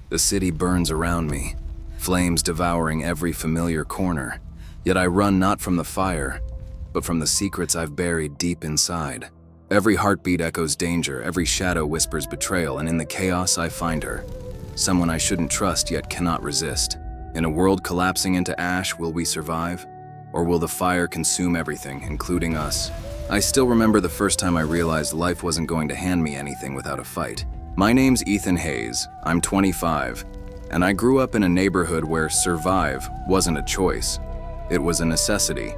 The city burns around me, flames devouring every familiar corner. Yet I run not from the fire, but from the secrets I've buried deep inside. Every heartbeat echoes danger, every shadow whispers betrayal, and in the chaos I find her. Someone I shouldn't trust yet cannot resist. In a world collapsing into ash, will we survive? Or will the fire consume everything, including us? I still remember the first time I realized life wasn't going to hand me anything without a fight. My name's Ethan Hayes, I'm 25, and I grew up in a neighborhood where survive wasn't a choice. It was a necessity.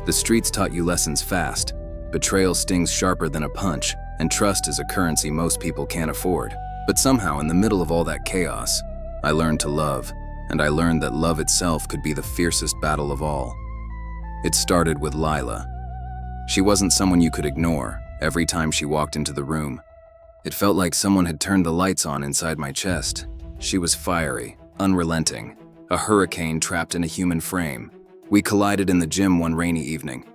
The streets taught you lessons fast. Betrayal stings sharper than a punch, and trust is a currency most people can't afford. But somehow, in the middle of all that chaos, I learned to love, and I learned that love itself could be the fiercest battle of all. It started with Lila. She wasn't someone you could ignore every time she walked into the room. It felt like someone had turned the lights on inside my chest. She was fiery, unrelenting, a hurricane trapped in a human frame. We collided in the gym one rainy evening.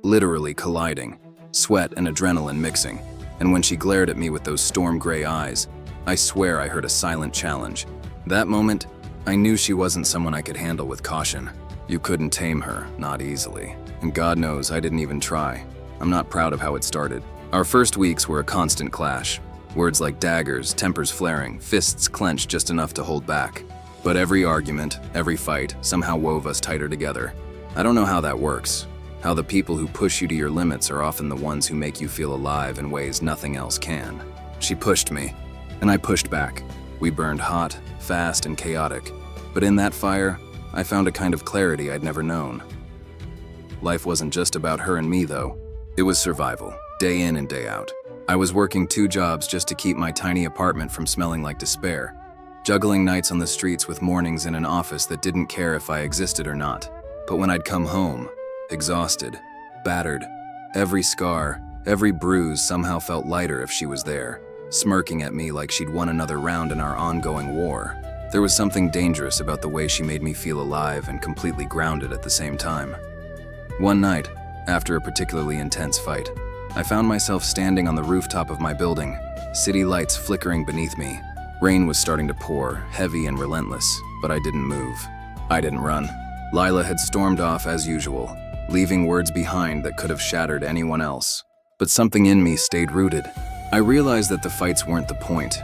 Literally colliding, sweat and adrenaline mixing. And when she glared at me with those storm gray eyes, I swear I heard a silent challenge. That moment, I knew she wasn't someone I could handle with caution. You couldn't tame her, not easily. And God knows I didn't even try. I'm not proud of how it started. Our first weeks were a constant clash. Words like daggers, tempers flaring, fists clenched just enough to hold back. But every argument, every fight, somehow wove us tighter together. I don't know how that works. How the people who push you to your limits are often the ones who make you feel alive in ways nothing else can. She pushed me, and I pushed back. We burned hot, fast, and chaotic. But in that fire, I found a kind of clarity I'd never known. Life wasn't just about her and me, though. It was survival, day in and day out. I was working 2 jobs just to keep my tiny apartment from smelling like despair, juggling nights on the streets with mornings in an office that didn't care if I existed or not. But when I'd come home, exhausted, battered, every scar, every bruise somehow felt lighter if she was there, smirking at me like she'd won another round in our ongoing war. There was something dangerous about the way she made me feel alive and completely grounded at the same time. One night, after a particularly intense fight, I found myself standing on the rooftop of my building, city lights flickering beneath me. Rain was starting to pour, heavy and relentless, but I didn't move. I didn't run. Lila had stormed off as usual, leaving words behind that could have shattered anyone else. But something in me stayed rooted. I realized that the fights weren't the point.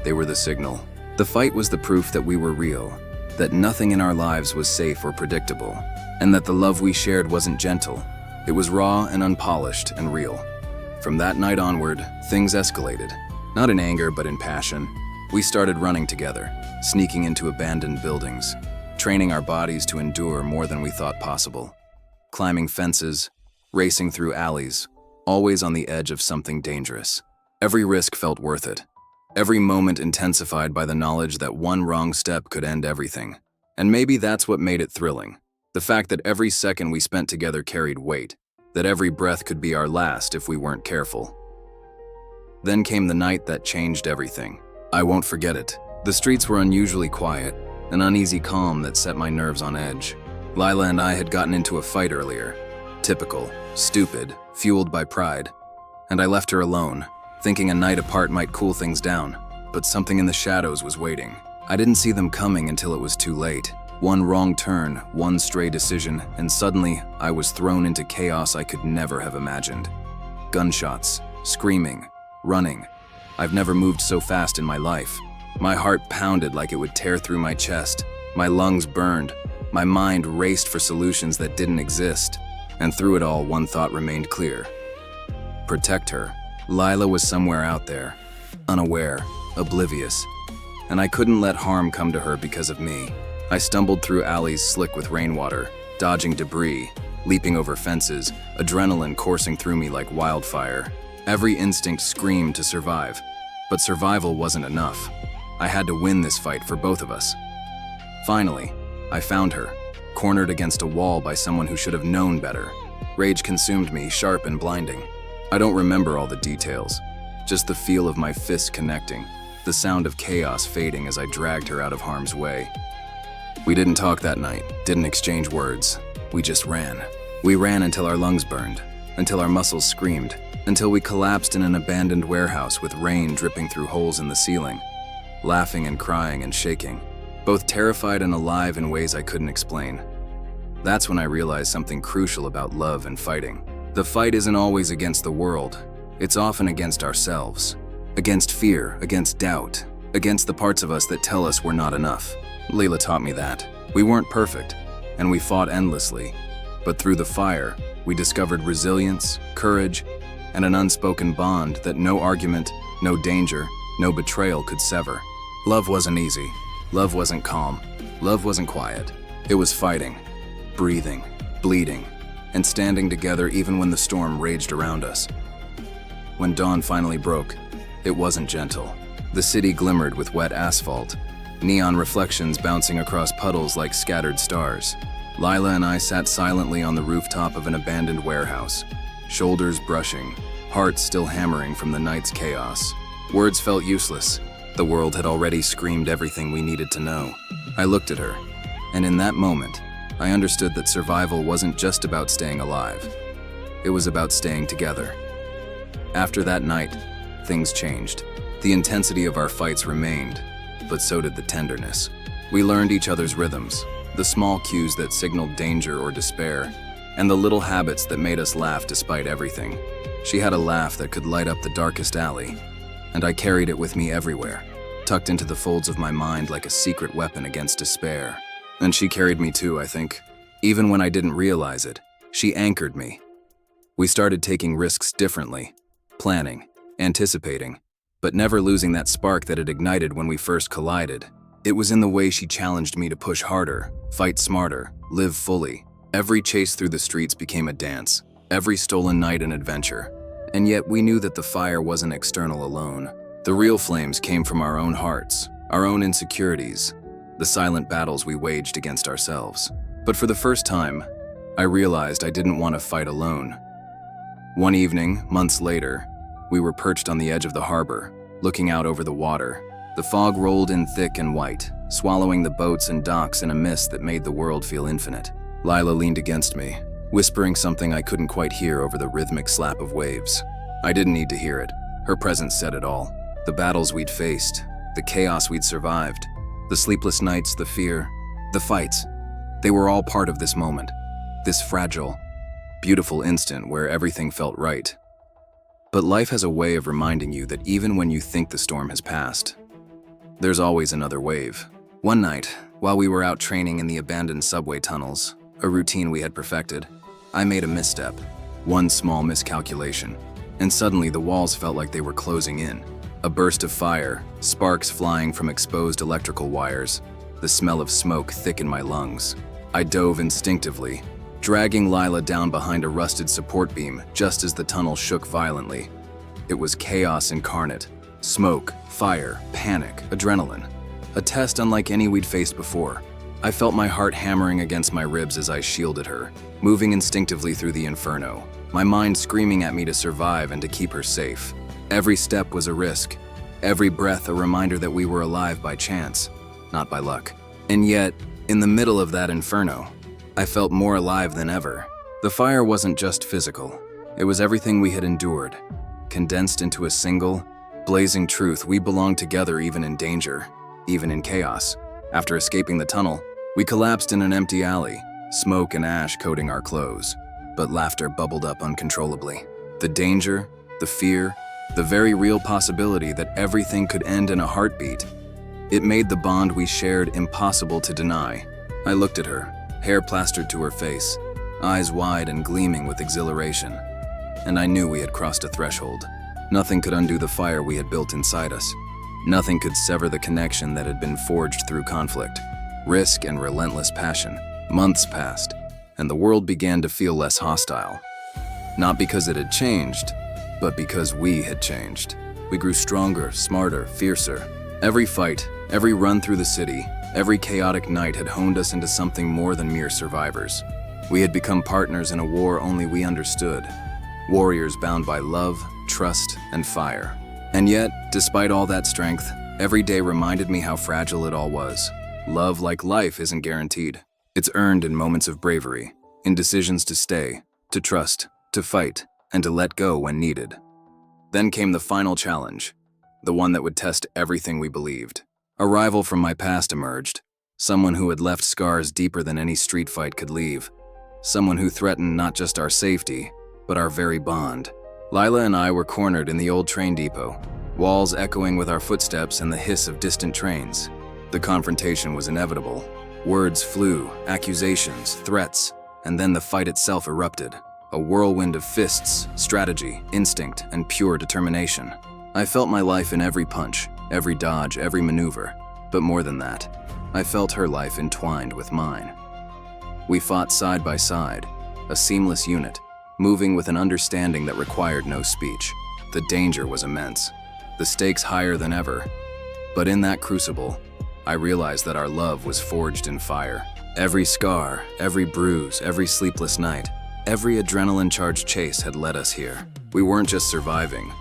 They were the signal. The fight was the proof that we were real, that nothing in our lives was safe or predictable, and that the love we shared wasn't gentle. It was raw and unpolished and real. From that night onward, things escalated. Not in anger, but in passion. We started running together, sneaking into abandoned buildings, training our bodies to endure more than we thought possible. Climbing fences, racing through alleys, always on the edge of something dangerous. Every risk felt worth it. Every moment intensified by the knowledge that one wrong step could end everything. And maybe that's what made it thrilling. The fact that every second we spent together carried weight, that every breath could be our last if we weren't careful. Then came the night that changed everything. I won't forget it. The streets were unusually quiet, an uneasy calm that set my nerves on edge. Lila and I had gotten into a fight earlier. Typical, stupid, fueled by pride. And I left her alone, thinking a night apart might cool things down. But something in the shadows was waiting. I didn't see them coming until it was too late. One wrong turn, one stray decision, and suddenly I was thrown into chaos I could never have imagined. Gunshots, screaming, running. I've never moved so fast in my life. My heart pounded like it would tear through my chest. My lungs burned. My mind raced for solutions that didn't exist. And through it all, one thought remained clear. Protect her. Lila was somewhere out there, unaware, oblivious. And I couldn't let harm come to her because of me. I stumbled through alleys slick with rainwater, dodging debris, leaping over fences, adrenaline coursing through me like wildfire. Every instinct screamed to survive, but survival wasn't enough. I had to win this fight for both of us. Finally, I found her, cornered against a wall by someone who should have known better. Rage consumed me, sharp and blinding. I don't remember all the details, just the feel of my fists connecting, the sound of chaos fading as I dragged her out of harm's way. We didn't talk that night, didn't exchange words. We just ran. We ran until our lungs burned, until our muscles screamed, until we collapsed in an abandoned warehouse with rain dripping through holes in the ceiling. laughing and crying and shaking, both terrified and alive in ways I couldn't explain. That's when I realized something crucial about love and fighting. The fight isn't always against the world, it's often against ourselves. Against fear, against doubt, against the parts of us that tell us we're not enough. Layla taught me that. We weren't perfect, and we fought endlessly. But through the fire, we discovered resilience, courage, and an unspoken bond that no argument, no danger, no betrayal could sever. Love wasn't easy. Love wasn't calm. Love wasn't quiet. It was fighting, breathing, bleeding, and standing together even when the storm raged around us. When dawn finally broke, it wasn't gentle. The city glimmered with wet asphalt, neon reflections bouncing across puddles like scattered stars. Lila and I sat silently on the rooftop of an abandoned warehouse, shoulders brushing, hearts still hammering from the night's chaos. Words felt useless. The world had already screamed everything we needed to know. I looked at her, and in that moment, I understood that survival wasn't just about staying alive. It was about staying together. After that night, things changed. The intensity of our fights remained, but so did the tenderness. We learned each other's rhythms, the small cues that signaled danger or despair, and the little habits that made us laugh despite everything. She had a laugh that could light up the darkest alley, and I carried it with me everywhere, tucked into the folds of my mind like a secret weapon against despair. And she carried me too, I think. Even when I didn't realize it, she anchored me. We started taking risks differently, planning, anticipating, but never losing that spark that had ignited when we first collided. It was in the way she challenged me to push harder, fight smarter, live fully. Every chase through the streets became a dance, every stolen night an adventure. And yet we knew that the fire wasn't external alone. The real flames came from our own hearts, our own insecurities, the silent battles we waged against ourselves. But for the first time, I realized I didn't want to fight alone. One evening, months later, we were perched on the edge of the harbor, looking out over the water. The fog rolled in thick and white, swallowing the boats and docks in a mist that made the world feel infinite. Lila leaned against me, whispering something I couldn't quite hear over the rhythmic slap of waves. I didn't need to hear it. Her presence said it all. The battles we'd faced, the chaos we'd survived, the sleepless nights, the fear, the fights. They were all part of this moment, this fragile, beautiful instant where everything felt right. But life has a way of reminding you that even when you think the storm has passed, there's always another wave. One night, while we were out training in the abandoned subway tunnels, a routine we had perfected, I made a misstep, one small miscalculation, and suddenly the walls felt like they were closing in. A burst of fire, sparks flying from exposed electrical wires, the smell of smoke thick in my lungs. I dove instinctively, dragging Lila down behind a rusted support beam just as the tunnel shook violently. It was chaos incarnate. Smoke, fire, panic, adrenaline. A test unlike any we'd faced before. I felt my heart hammering against my ribs as I shielded her, moving instinctively through the inferno, my mind screaming at me to survive and to keep her safe. Every step was a risk, every breath a reminder that we were alive by chance, not by luck. And yet, in the middle of that inferno, I felt more alive than ever. The fire wasn't just physical. It was everything we had endured, condensed into a single, blazing truth. We belonged together even in danger, even in chaos. After escaping the tunnel, we collapsed in an empty alley, smoke and ash coating our clothes. But laughter bubbled up uncontrollably. The danger, the fear, the very real possibility that everything could end in a heartbeat. It made the bond we shared impossible to deny. I looked at her, hair plastered to her face, eyes wide and gleaming with exhilaration. And I knew we had crossed a threshold. Nothing could undo the fire we had built inside us. Nothing could sever the connection that had been forged through conflict, risk, and relentless passion. Months passed, and the world began to feel less hostile. Not because it had changed, but because we had changed. We grew stronger, smarter, fiercer. Every fight, every run through the city, every chaotic night had honed us into something more than mere survivors. We had become partners in a war only we understood. Warriors bound by love, trust, and fire. And yet, despite all that strength, every day reminded me how fragile it all was. Love, like life, isn't guaranteed. It's earned in moments of bravery, in decisions to stay, to trust, to fight, and to let go when needed. Then came the final challenge, the one that would test everything we believed. A rival from my past emerged, someone who had left scars deeper than any street fight could leave, someone who threatened not just our safety, but our very bond. Lila and I were cornered in the old train depot, walls echoing with our footsteps and the hiss of distant trains. The confrontation was inevitable. Words flew, accusations, threats, and then the fight itself erupted. A whirlwind of fists, strategy, instinct, and pure determination. I felt my life in every punch, every dodge, every maneuver. But more than that, I felt her life entwined with mine. We fought side by side, a seamless unit, moving with an understanding that required no speech. The danger was immense, the stakes higher than ever. But in that crucible, I realized that our love was forged in fire. Every scar, every bruise, every sleepless night, every adrenaline-charged chase had led us here. We weren't just surviving.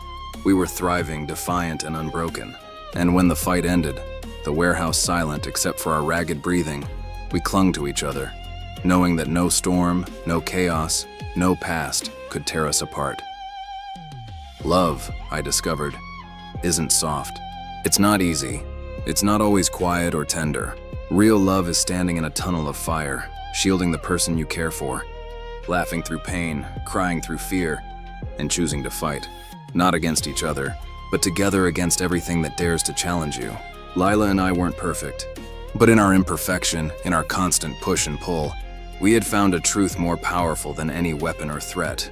We were thriving, defiant, and unbroken. And when the fight ended, the warehouse silent except for our ragged breathing, we clung to each other, knowing that no storm, no chaos, no past could tear us apart. Love, I discovered, isn't soft. It's not easy. It's not always quiet or tender. Real love is standing in a tunnel of fire, shielding the person you care for, laughing through pain, crying through fear, and choosing to fight. Not against each other, but together against everything that dares to challenge you. Lila and I weren't perfect, but in our imperfection, in our constant push and pull, we had found a truth more powerful than any weapon or threat.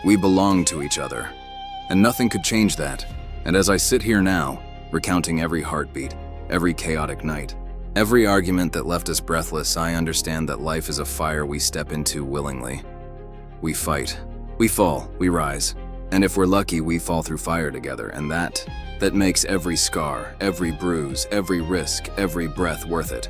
We belonged to each other, and nothing could change that. And as I sit here now, recounting every heartbeat, every chaotic night, every argument that left us breathless, I understand that life is a fire we step into willingly. We fight, we fall, we rise, and if we're lucky, we fall through fire together, and that makes every scar, every bruise, every risk, every breath worth it.